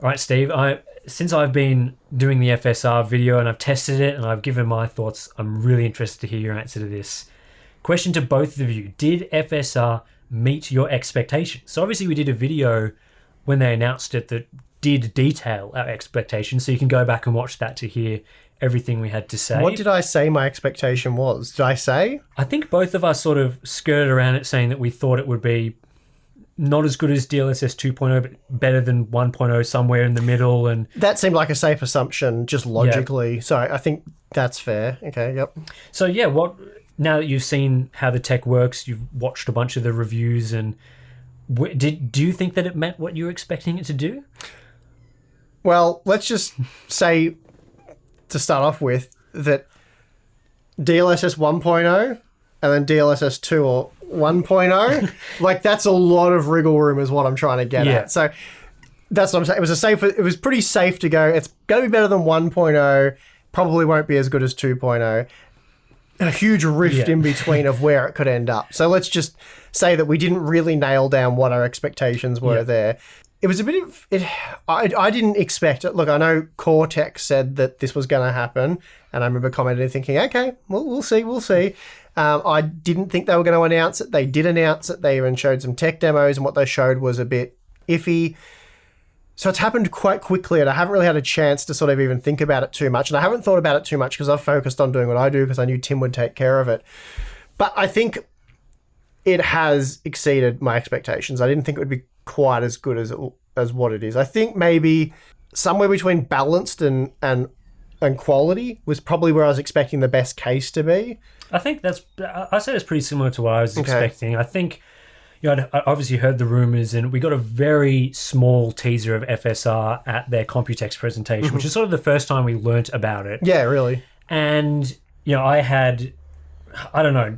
All right, Steve, since I've been doing the FSR video and I've tested it and I've given my thoughts, I'm really interested to hear your answer to this. Question to both of you. Did FSR meet your expectations? So obviously we did a video when they announced it that did detail our expectations, so you can go back and watch that to hear everything we had to say. What did I say my expectation was? Did I say? I think both of us sort of skirted around it saying that we thought it would be not as good as DLSS 2.0, but better than 1.0, somewhere in the middle. And that seemed like a safe assumption, just logically. Yeah. So I think that's fair. Okay, yep. So yeah, now that you've seen how the tech works, you've watched a bunch of the reviews, and do you think that it met what you were expecting it to do? Well, let's just say, to start off with, that DLSS 1.0 and then DLSS 2 or 1.0, like that's a lot of wriggle room is what I'm trying to get at. So that's what I'm saying. It was pretty safe to go. It's going to be better than 1.0, probably won't be as good as 2.0. A huge rift in between of where it could end up. So let's just say that we didn't really nail down what our expectations were there. It was a bit of... I didn't expect it. Look, I know Cortex said that this was going to happen, and I remember commenting and thinking, okay, well, we'll see. I didn't think they were going to announce it. They did announce it. They even showed some tech demos, and what they showed was a bit iffy. So it's happened quite quickly, and I haven't really had a chance to sort of even think about it too much. And I haven't thought about it too much because I've focused on doing what I do because I knew Tim would take care of it. But I think it has exceeded my expectations. I didn't think it would be quite as good as what it is. I think maybe somewhere between balanced and quality was probably where I was expecting the best case to be. I think I say it's pretty similar to what I was expecting. I think, I obviously heard the rumors, and we got a very small teaser of FSR at their Computex presentation, which is sort of the first time we learnt about it. Yeah, really. And, I had, I don't know,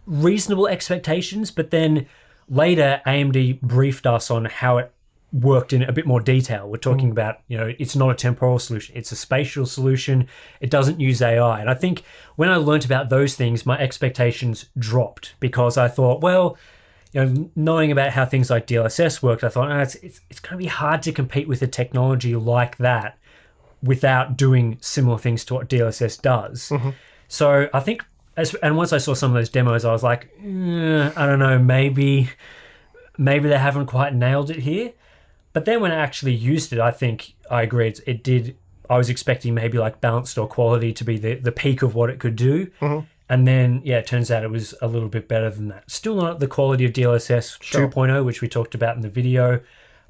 reasonable expectations, but then later AMD briefed us on how it worked in a bit more detail. We're talking about, it's not a temporal solution, it's a spatial solution. It doesn't use AI. And I think when I learnt about those things, my expectations dropped because I thought, well, knowing about how things like DLSS worked, I thought, it's going to be hard to compete with a technology like that without doing similar things to what DLSS does. So I think, and once I saw some of those demos, I was like, I don't know, maybe they haven't quite nailed it here. But then when I actually used it, I think I agree. It did. I was expecting maybe like balanced or quality to be the peak of what it could do. And then, it turns out it was a little bit better than that. Still not the quality of DLSS 2.0, which we talked about in the video.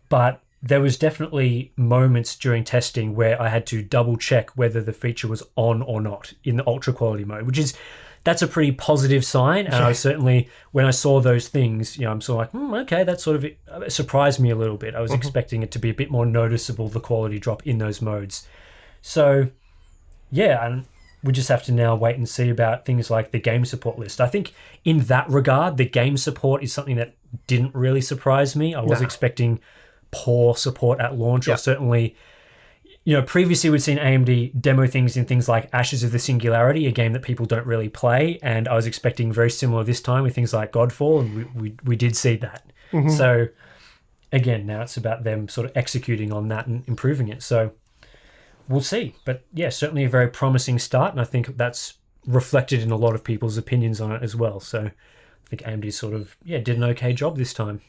But there was definitely moments during testing where I had to double check whether the feature was on or not in the ultra quality mode, that's a pretty positive sign. And I was certainly, when I saw those things, I'm sort of like, okay, that sort of it surprised me a little bit. I was expecting it to be a bit more noticeable, the quality drop in those modes. So, and we just have to now wait and see about things like the game support list. I think in that regard, the game support is something that didn't really surprise me. I was expecting poor support at launch, or certainly... previously we'd seen AMD demo things in things like Ashes of the Singularity, a game that people don't really play, and I was expecting very similar this time with things like Godfall, and we did see that. So, again, now it's about them sort of executing on that and improving it. So, we'll see. But, certainly a very promising start, and I think that's reflected in a lot of people's opinions on it as well. So, I think AMD sort of, did an okay job this time.